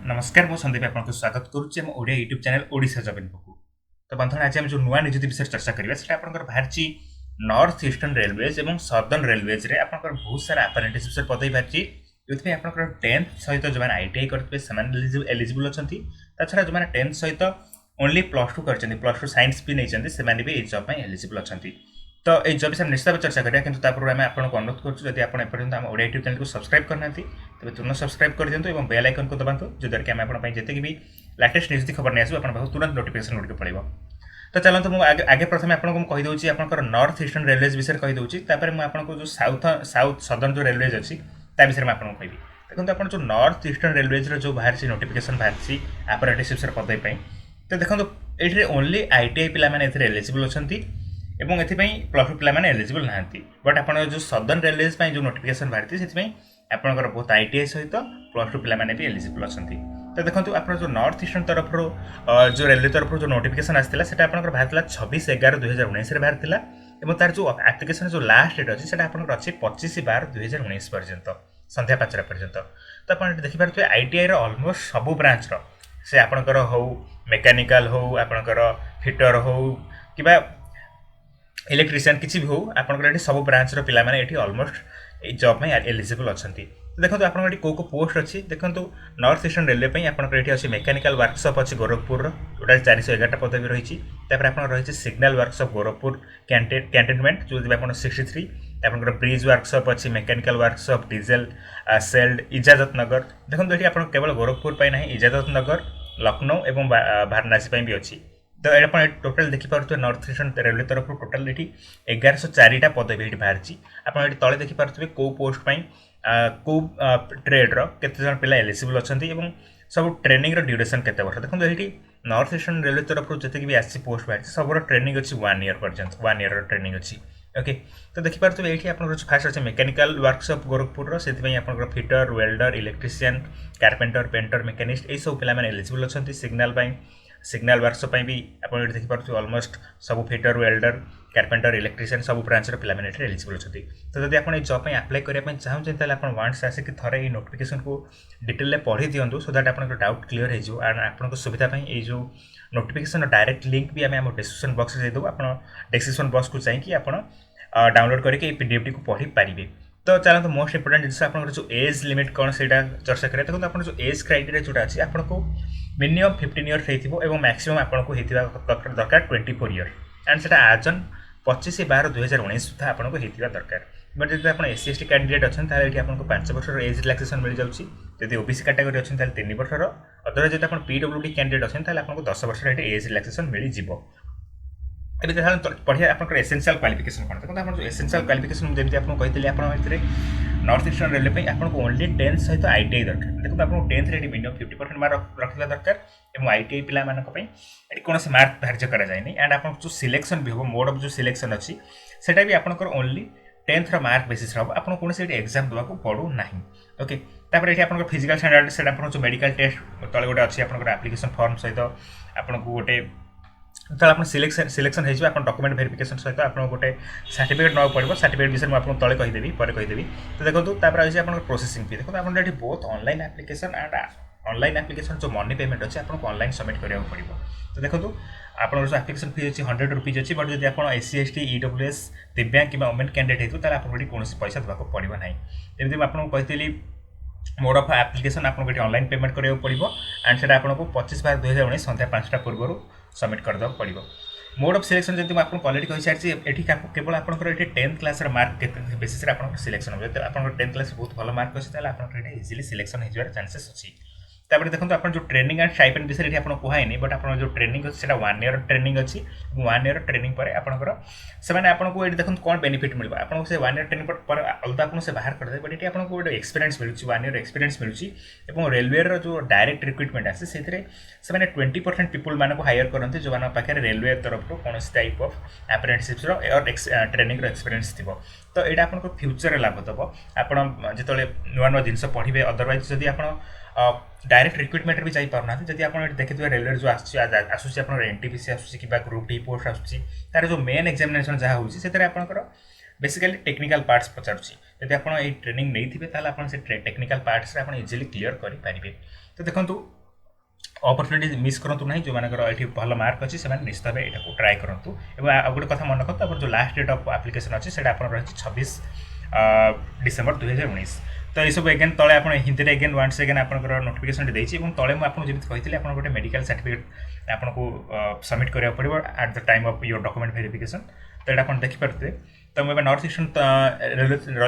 नमस्कार मो संदीप आपको स्वागत करुच्चे Odia YouTube channel Odisha job info को। तो बंधन आज आम जो नुआ नियुक्ति विषय चर्चा करिया सेटा आपनकर बाहरची नॉर्थ ईस्टर्न रेलवेज एवं सदर्न रेलवेज रे आपनकर बहुत सारा अप्रेंटिस विषय पदवी बाहरची युथि आपनकर 10th सहित जो माने आईटीआई करथबे समान एलिजिबल अछंती ता छरा जो माने 10th सहित ओनली +2 करचंती +2 साइंस भी नै चंती से माने भी ए जॉब में एलिजिबल अछंती। तो ए जॉब विषय निश्चित भाव चर्चा करिया किंतु तापर आमे आपनको अनुरोध करछु जदि आपण एपर्यंत हम ओडिया यूट्यूब चैनल को सब्सक्राइब करनांती तबे तुरंत सब्सक्राइब कर दियंतु एवं बेल आइकन को दबांतु जो द्वारा कि हम आपण पई जते कि भी लेटेस्ट न्यूज खबर नै आसु आपण बहुत तुरंत नोटिफिकेशन गुडी पड़िबो। तो चलंतु मु आगे प्रथमे आपनको कहि दउची आपनकर नॉर्थ ईस्टर्न रेलवेज विषय कहि दउची तापर मु आपनको जो साउथ सदर्न जो रेलवेज अछि ता विषय में आपनको कहिबी। देखंतु आपण जो नॉर्थ ईस्टर्न रेलवेज रो जो बाहर छि नोटिफिकेशन बाहर छि अप्रेंटिस विषय पदवी पई तो देखंतु एठी ओनली आईटीआई पिला माने एथरे एलिजिबल अछंती एवं एथिपाई +2 पिला माने एलिजिबल नाहंती बट आपण जो सदर्न रेलवेज पई जो नोटिफिकेशन बाहरती सेथिपाई आपनकर बहुत आईटीआई सहित +2 पिला माने भी एलिजिबल अछंती। तो देखंतु आपण जो नॉर्थ ईस्टर्न तरफ रो जो रेलवे तरफ जो नोटिफिकेशन आस्थिला सेटा आपनकर बाहरतिला 26/11/2019 रे बाहरतिला एवं तार जो एप्लिकेशन जो लास्ट डेट अछि सेटा आपनकर अछि 25/12/2019 पर्यंत संध्या 5 पर्यंत। तो आपण देखि पारथि आईटीआई रो ऑलमोस्ट सब ब्रांच रो से आपनकर हो मेकानिकल हो आपनकर फिटर हो किबा इलेक्ट्रिशियन किसी भी हो आपनकर एठी सब ब्रांच रो पिला माने एठी ऑलमोस्ट ए जॉब में एलिजिबल अछंती। देखंतु आपनकर एठी को पोस्ट अछि देखंतु नॉर्थ ईस्टर्न रेलवे पई आपनकर एठी अछि मेकानिकल वर्कशॉप अछि गोरखपुर रो जोटा 411 टा पदवी रहिछि तापर आपनकर रहिछि सिग्नल वर्कशॉप गोरखपुर कैंटोनमेंट जो दिबे आपन 63 आपनकर ब्रिज वर्कशॉप अछि मेकानिकल वर्कशॉप डीजल सेल्ड इजाजत नगर देखंतु एठी आपन केवल गोरखपुर पई नाही इजाजत नगर लखनऊ एवं वाराणसी पई भी अछि। तो ये टोटाल देखिपे नॉर्थ ईस्टर्न रेलवे तरफ टोटाल ये 1104 टा पदवी ये बाहर आपड़ी तले देखिपे कौ पोस्ट कौ ट्रेड्र केते जन पिला एलिजिबल अछंती एवं सब ट्रेनिंग रो ड्यूरेशन केते वर्ष देखो ये नॉर्थ ईस्टर्न रेलवे तरफ जते भी आसी पोस्ट बाहर सब ट्रेनिंग अच्छी 1 ईयर पर्यंत 1 ईयर ट्रेनिंग अच्छी ओके। तो देखिपे ये फास्ट अच्छे मेकानिकल वर्कशॉप गोरखपुर से fitter welder electrician carpenter painter machinist ये सब पिला एलिजिबल अछंती सिग्नल वर्कशॉप भी आप देखिपे ऑलमोस्ट सब फिटर वेल्डर कारपेंटर इलेक्ट्रिशियन सब ब्रांच पिला एलिजिबल अछंती। तो जदि आप जॉब में अप्लाई करने चाहते हैं आप वांस आसिक थरे ये नोटिफिकेशन को डिटेल पढ़ी दिंतु सो दैट आप डाउट क्लीयर हो एंड आप सुविधा ये जो नोटिफिकेशन डायरेक्ट लिंक भी आम डिस्क्रिप्शन बॉक्स में देदेव आप डिस्क्रिप्शन बॉक्स को चाहिए आप डाउनलोड करके पीडीएफ टी को पढ़ी पारे। तो चलते मोस्ट इंपोर्टेंट जिन आप जो एज लिमिट कौन से चर्चा करें देखो आप जो एज क्राइटेरिया जोटा अच्छी आपको मिनिमम 15 इयर्स होइथिबो एवं मैक्सिमम आपको होइथिबा दरकार 24 इयर्स एंड सेटा आजन 25/12/2019 सुधा आपको होइथिबा दरकार। बट जदि आप एससी एसटी कैंडिडेट अच्छन ताले एठी आपको 5 वर्ष एज रिलैक्सेशन मिल जाउची जदि ओबीसी कैटेगरी अच्छन ताले 3 वर्ष अदर जदि आप पीडब्ल्यूडी कैंडिडेट अच्छन ताले आपको 10 वर्ष एठी एज रिलैक्सेशन मिल जिवो। एबे देखा पढ़िया आपन एसेंशियल क्वालिफिकेशन कोन देखो आप जो एसेंशियल क्वालिफिकेशन जेमति आपन कहितले आपन एथिरे नॉर्थ ईस्टर्न रेलवे पे आपन को ओनली 10th सहित आईटीआई दरकार देखो आपन 10th रे मिनिमम 50% मार्क रखिबा दरकार एवं आईटीआई पिला मानन को पे एटी कोनसे मार्क धार्य करा जाय नै एंड आपन जो सिलेक्शन भी हो मोड ऑफ जो सिलेक्शन अछि सेटा भी आपन को ओनली 10th रो मार्क बेसिस रो आपन कोनसे एटी एग्जाम दवा को पड़ो नाही ओके। तापर एटी आपन को फिजिकल स्टैंडर्ड सेटा आपन जो मेडिकल टेस्ट तळे गोटे अछि आपन को एप्लीकेशन फॉर्म सहित आपन को गोटे तो आप सिलेक्शन हो डॉक्यूमेंट वेरिफिकेशन सहित आप गोटे सर्टिफिकेट ना पड़ो सर्टिफिकेट विषय मुझे तले कहीदेवी पर कहीदेवी। तो देखो तापर आज आप प्रोसेसिंग फी देखो आप बहुत online application and online application जो मनी पेमेंट अच्छे आपको ऑनलाइन सबमिट करा पड़ो। तो देखो आप जो एप्लिकेशन फी अच्छी 100 रुपीज अच्छी बट जब आप एससी एसटी ईडब्ल्यूएस दिव्यांग कि वुमेन कैंडिडेट हो आपको कौन पैसा देवाक पड़ो ना जमी आपको कही मोड ऑफ एप्लिकेशन आपको ऑनलाइन पेमेंट करा पड़ो एंड से आपको 25/12/2019 संध्या 5टा पूर्व सबमिट करदेव पड़ो। मोड ऑफ सिलेक्शन जब आपको ऑलरेडी कही सारी एटी केवल आपंकर 10th क्लास मार्क बेसिस आप सिलेक्शन हो जब आप 10th क्लास बहुत भल मार्क अच्छे आप इजिली सिलेक्शन हो चांसेस अच्छी। तापर देखो आप जो ट्रेनिंग एंड स्टाइपेंड विषय आपको कहनी बट आप जो ट्रेनिंग अच्छे 1 ईयर ट्रेनिंग अच्छी 1 ईयर ट्रेनिंग पर आपंकर से आपको ये देखो कौन बेनिफिट मिल आपको से 1 ईयर ट्रेनिंग पर अलग आपको से बाहर करदे बट ये आपको गोटे एक्सपीरियंस मिलूँ 1 ईयर एक्सपीरियंस मिलूँ और रेलवे जो डायरेक्ट रिक्रुटमेंट आसे से 20% पीपुल मान को हायर करते जो मान पाखे रेलवे तरफ कौन टाइप ऑफ अप्रेंटिसशिप और ट्रेनिंग एक्सपीरियंस थी। तो यहाँ आपको फ्यूचर लाभ दब आप जो नुआ नुआ जिन पढ़े अदरवाइज जदि आप डायरेक्ट रिक्रुटमेंट भी जापना जब आप देखिए रेलवे जो आसूसी एनटीपीसी आसूसी ग्रुप डी पोस्ट आसूसी तार जो मेन एग्जामिनेशन जहाँ होती आपंकर बेसिकली टेक्निकल पार्ट्स पचारुची जब आप ट्रेनिंग नहीं थे टेक्निकल पार्ट्स आप इजिली क्लीयर करेंगे। तो देखो अपरच्युनिटी मिस करूँ ना जो मानकर ये भल मार्क अच्छी से निश्चित भाव यहाँ ट्राए करूँ। और गोटे कथा मन रखु जो लास्ट डेट ऑफ एप्लिकेशन अच्छी से रही 26 डिसेम्बर 2019। तो ये सब एगेन तले आप हिंदी में एगेन वन्स एगेन आप नोटिफिकेशन देती तले मुझे जमी कही आप गोटे मेडिकल सर्टिफिकेट आपको सबमिट करा पड़ो at the time of your document verification. तो ये आप देखिपे। तो मुझे नॉर्थ ईस्टर्न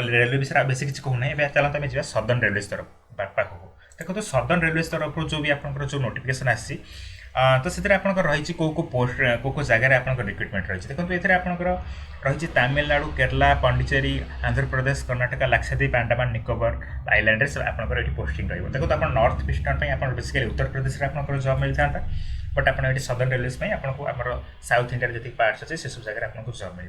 रेलवे विषय बेस किसी कहूना। चलते आम जा सदर्न रेलवे तरफ पाखक। देखो तो सदर्न रेलवे तरफ जो भी आप जो नोटिफिकेशन आसी तो से रही कौ पोस्ट कौ जगह आप रिक्रुटमेंट रही। देखो ये आपंकर रही तमिलनाडु, केरला, पांडिचेरी, आंध्र प्रदेश, कर्नाटक, लाक्षाद्वीप, अंडमान निकोबर आइलैंड आपंकर ये पोस्टिंग रही। देखो तो आप north eastern basically Uttar Pradesh में आप जॉब मिलता। बट आप सदर्न रेलवेज आपको आम साउथ इंडिया जी पार्ट्स अच्छे से सब जगह आपको जॉब मिल।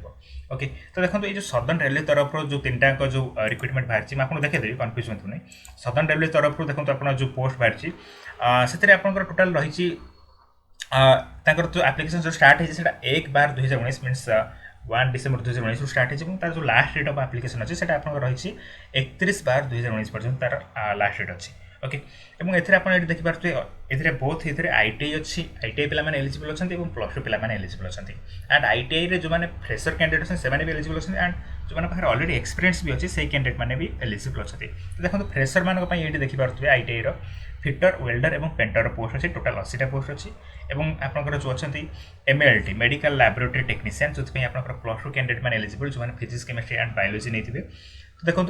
ओके तो देखो ये जो सदर्न रेलवे तरफ जो 3टा जो रिक्रुटमेंट बाहरी मैं देखिए कन्फ्यूज हूँ नहीं। सदर्न रेलवे तरफ देखो आप जो पोस्ट बाहरी से टोटाल रही जो एप्लिकेशन जो स्टार्ट है 1/12/2019 मीन्स 1 डिसेम्बर 2019 स्टार्ट है। तार जो लास्ट डेट ऑफ एप्लिकेशन अच्छी से रही 31/12/2019 पर्यटन तार लास्ट डेट अच्छी। ओके एवं आप देखिपे ये बोथ ये ITI अच्छी ITI पे एलिजिबल अच्छा प्लस टू पे एलिजिबल अच्छा। एंड ITI जो मैंने फ्रेशर कैंडिडेट अच्छे से भी एलिजिबल अच्छा। एंड जो मैंने ऑलरेडी एक्सपीरियंस भी अच्छी से कैंडिडेट मैंने भी एलिजिबल अच्छा। तो देखो फ्रेशर मानक ये देखिपे ITI फिटर, वेल्डर और पेंटर पोस्ट अच्छी टोटाल 80टा पोस्ट अच्छी। और आपंकर जो अच्छा MLT मेडिकल लैबोरेटरी टेक्नीशियन जो आप प्लस टू कैंडिडेट मैंने एलिजिबल जो मैंने फिजिक्स, केमिस्ट्री एंड बायोलॉजी नहीं थे। तो देखो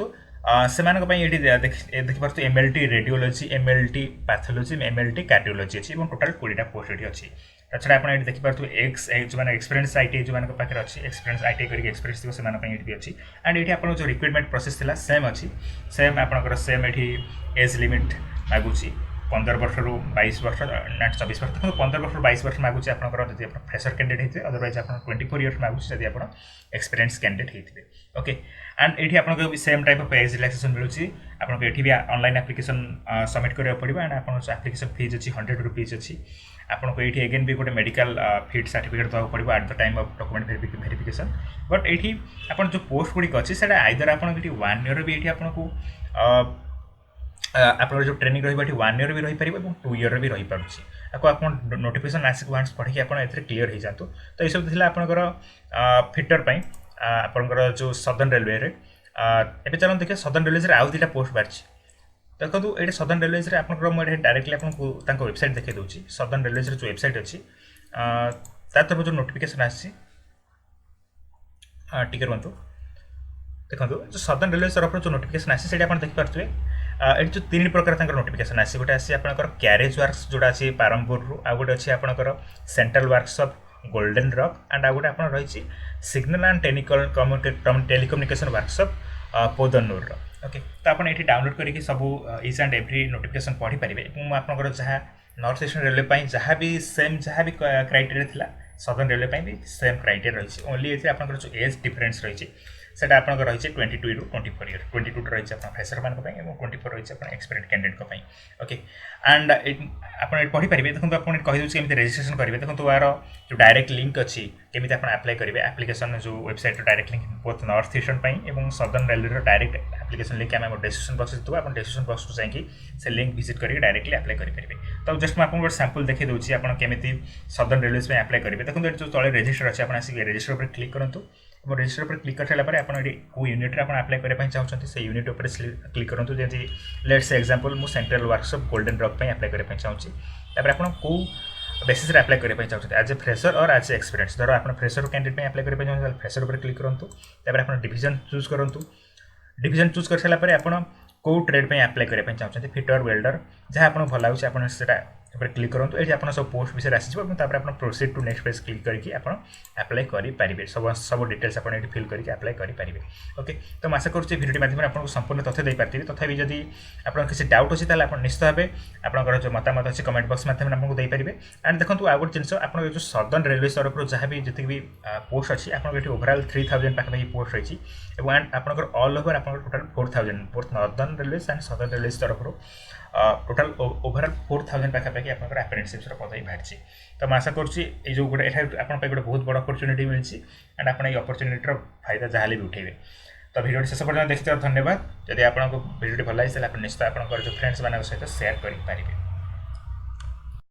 से देखिए MLT radiology, MLT pathology, MLT cardiology अच्छी और टोटाल 20टा पोस्ट ये अच्छी। छड़ा आप देखिपे एक्स जो मैंने एक्सपीरियंस ITI जो पाखे अच्छी एक्सपीरियंस ITI करके एक्सपीरियंस थी से भी अच्छी। एंड ये आप जो रिक्रुटमेंट प्रोसेस थी सेम अच्छी। सेम आपंकर सेम ये एज लिमिट मागुच 15 वर्ष रु 22 वर्ष ना 24 वर्ष। देखो 15 वर्ष 22 वर्ष मागुच आपंकर जब आप फ्रेशर कैंडिडेट होते अदरवाइज आप 24 इयर्स मागुच जब आप एक्सपीरियंस कैंडिडेट होते। ओके एंड ये आपको same type of age relaxation मिलूँ। आपको ये भी ऑनलाइन एप्लिकेशन सबमिट करा पड़ो। एंड आप एप्लिकेशन फीस अच्छी 100 रुपीज अच्छी। आपको ये एगेन भी गोटे मेडिकल फिट सर्टिफिकेट देवा पड़ो at the time of document verification. But ये आप जो पोस्ट गुड़िक अच्छी से आइदर आप 1 ईयर भी ये आपको आप जो ट्रेनिंग रही 1 ईयर भी रही पार और 2 ईयर भी रही पार्टी। आपको आप नोटिफिकेशन आसिक वन्स पढ़ी आप क्लीयर हो जातु। तो यह सब थी आपंकर फिटर आपंकर जो सदर्न रेलवे एवं चलो देखिए सदर्न रेलवे आउ 2टा पोस्ट बाहरी। देखो ये सदर्न रेलवे आपंकर मुझे डायरेक्टली आपको वेबसाइट देखिए दूसरी सदर्न रेलवे जो वेबसाइट अच्छी तरफ जो नोटिफिकेशन आसी टिके रुहतु। देखो जो सदर्न रेलवे तरफ जो नोटिफिकेशन आसी से देखिपे ये जो 3 प्रकार नोटिफिकेशन आसी गोटे आसी आपंकर कैरेज वर्क्स जोड़ा अच्छी पारंपुर आ गोटे अच्छी आपंकर central workshop Golden Rock and आ गोटे आप रही signal and telecommunication workshop Podanur. Okay तो आप ये डाउनलोड करके सब इच एंड एवरी नोटिफिकेशन पढ़ी पारे। आपंकर जहाँ नॉर्थ ईस्टर्न रेलवे जहाँ भी सेम जहाँ भी क्राइटेरिया थिला सदर्न रेलवे भी सेम क्राइटेरिया रही। ओनली ये आपंकर जो एज डिफरेन्स रही सेटा आप रही 22 ରୁ 24 इयर 22 रही आप फ्रेशर मान 24 रही आप एक्सपीरियंस कैंडिडेट। ओके एंड आप पढ़ी पारे। देखो आप कहीदे केमी रेजिस्ट्रेशन करेंगे। देखो यार जो डायरेक्ट लिंक अच्छी केमी आप अप्लाई करेंगे एप्लिकेशन जो website direct link both north eastern और southern railway direct application link आम डिस्क्रिप्शन बॉक्स देव आप डिस्क्रिप्शन बॉक्स को जाकि से लिंक विजिट करके डायरेक्टली अप्लाई करेंगे। तो जस्ट मैं आपको गोटे सैंपल देखिए दूसरी आप केमी सदर्न रेलवे अप्लाई करेंगे। देखो जो तले रजिस्टर अच्छे आप रजिस्टर पर क्लिक करूँ और रजिस्टर पर क्लिक कर सारापर आप को यूनिट में अप्लाई करने चाहते से यूनिट उपर क्लिक करूँ। जैसे लेट्स से एग्जांपल मु central workshop Golden rock apply करने चाहिए। आप कौ बेसिस अप्लाई करने चाहते एज ए फ्रेशर और एज ए एक्सपीरियंस। धर आप फ्रेशर कैंडिडेट अप्लाई करने चाहिए फ्रेशर पर क्लिक करूँ। आप डिविजन चूज करूँ। डिविजन चूज कर सारापर आप कौ ट्रेड में अप्लाई करने चाहते फिटर वेल्डर जहाँ आपको भल लगे आप क्लिक करूँ। ये आप सब पोस्ट विषय आसीज आप proceed to next page click करके आप अप्लाई करेंगे। सब डिटेल्स आप फिल करके अप्लाई करेंगे। ओके तो मैं आशा करुँच भिडियो माध्यम आपको संपूर्ण तथ्य दे पारि। तथापि जदि आप किसी डाउट अच्छी आप निश्चित भाव आपंकर जो मतामत अच्छी कमेंट बॉक्स माध्यम आपको देपारे। एंड देखो आ गोटे जिन आप जो सदर्न रेलवे तरफ जहाँ भी जितनी भी पोस्ट अच्छी आप ओवरऑल 3000 पाखापाखि पोस्ट रही। एंड आपंकर ऑल ओवर आप total 4000 both northern railway and southern railway तरफ टोटाल ओवरऑल 4000 पाखापाखि आप अप्रेंटिसशिप पद ही बाहरी। तो मैं आशा करुँच जो गोटे आप गोटे बहुत बड़ा अपरच्युनिटी मिली एंड आप अपरच्युनिटी फायदा जहाँ भी उठेबे। तो भिडियो शेष पर्यटन देखते धन्यवाद। जदि आपको भिडियो भल लगे आप निश्चित आप जो फ्रेंड्स मान सहित सेयार करेंगे।